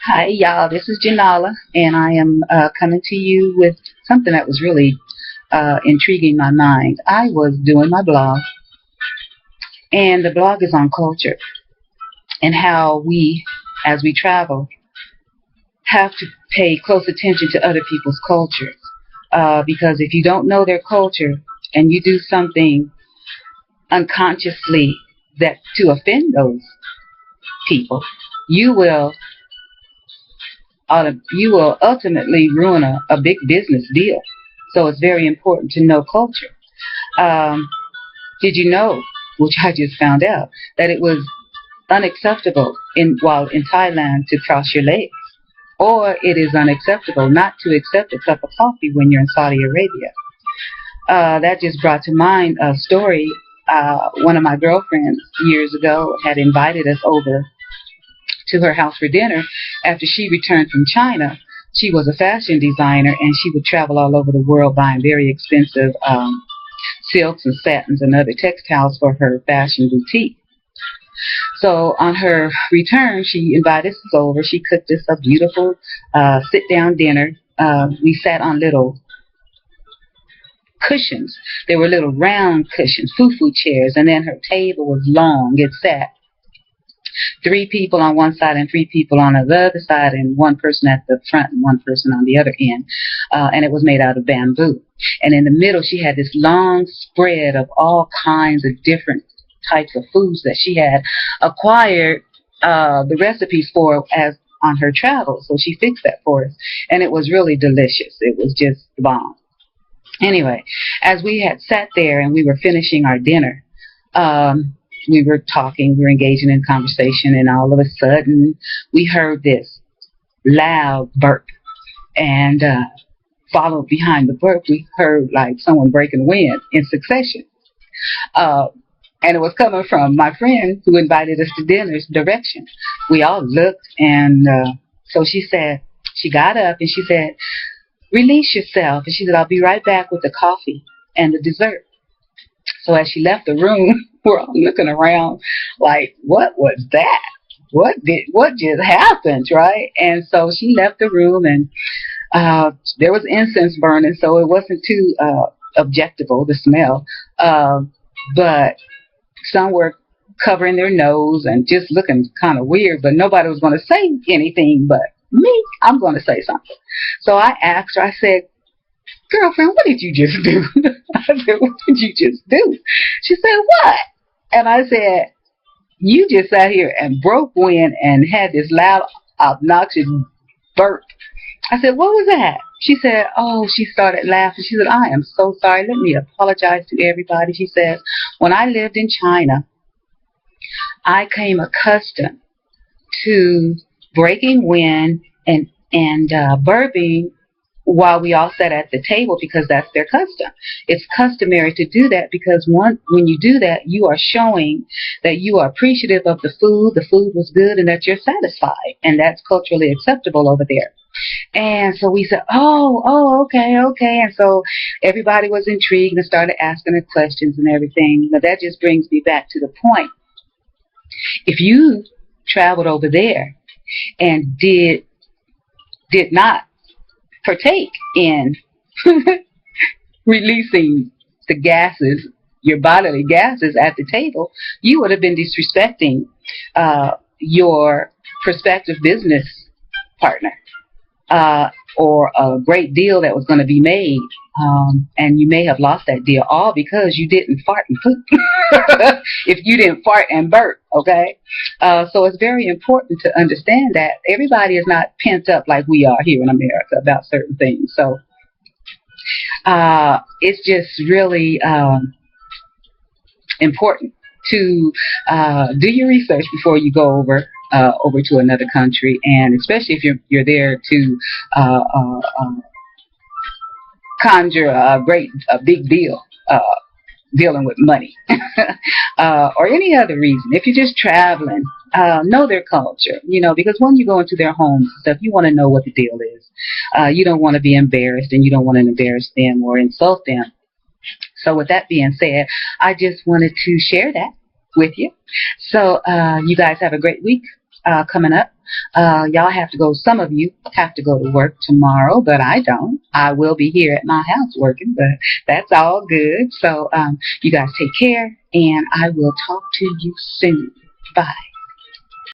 Hi, y'all. This is Janala, and I am coming to you with something that was really intriguing my mind. I was doing my blog, and the blog is on culture and how we, as we travel, have to pay close attention to other people's culture. Because if you don't know their culture and you do something unconsciously that to offend those people, you will you will ultimately ruin a big business deal. So it's very important to know culture. Um, did you know, which I just found out, that it was unacceptable while in Thailand to cross your legs, or it is unacceptable not to accept a cup of coffee when you're in Saudi Arabia. That just brought to mind a story. One of my girlfriends years ago had invited us over to her house for dinner after she returned from China. She was a fashion designer and she would travel all over the world buying very expensive silks and satins and other textiles for her fashion boutique. So on her return, she invited us over. She cooked us a beautiful sit-down dinner. We sat on little cushions. They were little round cushions, foo-foo chairs, and then her table was long. It sat three people on one side and three people on the other side, and one person at the front and one person on the other end. And it was made out of bamboo. And in the middle, she had this long spread of all kinds of different types of foods that she had acquired the recipes for as on her travels. So she fixed that for us, and it was really delicious. It was just the bomb. Anyway, as we had sat there and we were finishing our dinner, we were talking, we were engaging in conversation, and all of a sudden we heard this loud burp. And followed behind the burp, we heard like someone breaking wind in succession. Uh, and it was coming from my friend who invited us to dinner's direction. We all looked, and so she got up and she said, "Release yourself." And she said, "I'll be right back with the coffee and the dessert." So as she left the room, we're all looking around like, what was that? What just happened, right? And so she left the room, and there was incense burning, so it wasn't too objectable, the smell. But some were covering their nose and just looking kind of weird, but nobody was going to say anything but me. I'm going to say something. So I asked her, I said, "Girlfriend, what did you just do?" I said, "What did you just do?" She said, "What?" And I said, "You just sat here and broke wind and had this loud, obnoxious burp." I said, "What was that?" She said, "Oh," she started laughing. She said, "I am so sorry. Let me apologize to everybody." She says, "When I lived in China, I came accustomed to breaking wind and burping while we all sat at the table because that's their custom. It's customary to do that because when you do that, you are showing that you are appreciative of the food was good, and that you're satisfied, and that's culturally acceptable over there." And so we said, "Oh, okay, okay." And so everybody was intrigued and started asking her questions and everything. But that just brings me back to the point. If you traveled over there and did not partake in releasing the gases, your bodily gases at the table, you would have been disrespecting your prospective business partner or a great deal that was going to be made. And you may have lost that deal all because you didn't fart and poop. If you didn't fart and burp, okay? So it's very important to understand that everybody is not pent up like we are here in America about certain things. So it's just really important to do your research before you go over to another country, and especially if you're there to conjure a big deal dealing with money or any other reason. If you're just traveling, know their culture, because when you go into their homes and stuff, you want to know what the deal is. You don't want to be embarrassed, and you don't want to embarrass them or insult them. So with that being said, I just wanted to share that with you. So you guys have a great week. coming up. Y'all have to go, some of you have to go to work tomorrow, but I don't. I will be here at my house working, but that's all good. So you guys take care, and I will talk to you soon. Bye.